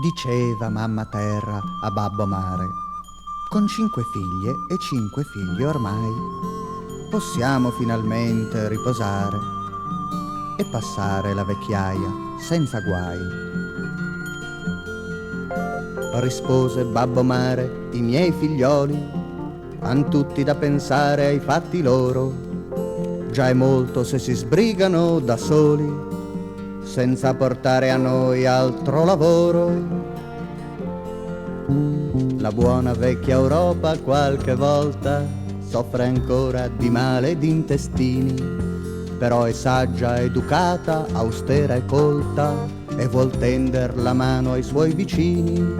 Diceva mamma terra a babbo mare: con 5 figlie e 5 figli ormai possiamo finalmente riposare e passare la vecchiaia senza guai. Rispose babbo mare: i miei figlioli han tutti da pensare ai fatti loro, già è molto se si sbrigano da soli senza portare a noi altro lavoro. La buona vecchia Europa qualche volta soffre ancora di male d'intestini, però è saggia, educata, austera e colta e vuol tender la mano ai suoi vicini.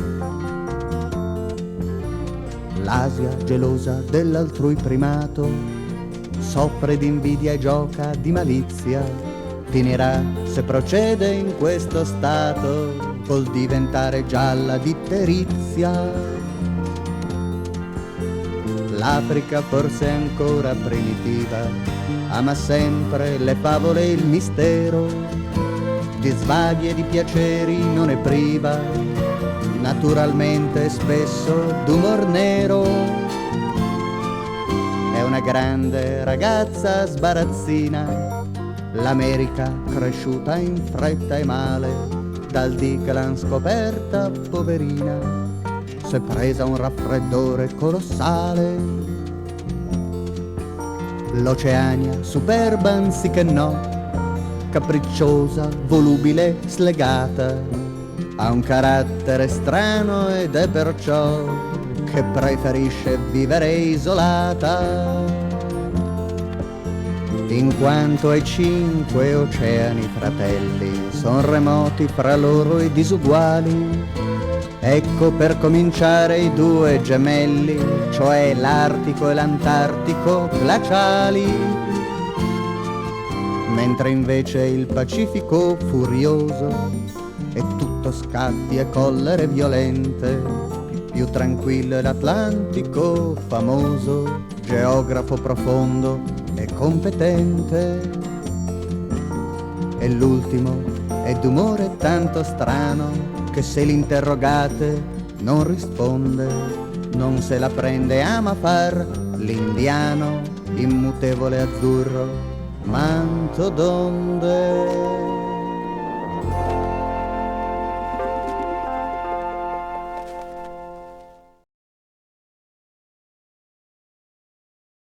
L'Asia, gelosa dell'altrui primato, soffre d'invidia e gioca di malizia. Finirà, se procede in questo stato, col diventare gialla ditterizia. L'Africa forse è ancora primitiva, ama sempre le favole e il mistero, di svaghi e di piaceri non è priva, naturalmente spesso d'umor nero. È una grande ragazza sbarazzina, l'America cresciuta in fretta e male, dal dì che l'han scoperta poverina, s'è presa un raffreddore colossale. L'Oceania, superba anziché no, capricciosa, volubile, slegata, ha un carattere strano ed è perciò che preferisce vivere isolata. In quanto ai 5 oceani fratelli, son remoti fra loro e disuguali, ecco per cominciare i 2 gemelli, cioè l'Artico e l'Antartico glaciali, mentre invece il Pacifico furioso è tutto scatti e collere violente, più tranquillo è l'Atlantico famoso, geografo profondo e competente. E l'ultimo è d'umore tanto strano che se l'interrogate non risponde, non se la prende, ama far l'indiano, immutevole azzurro, manto d'onde.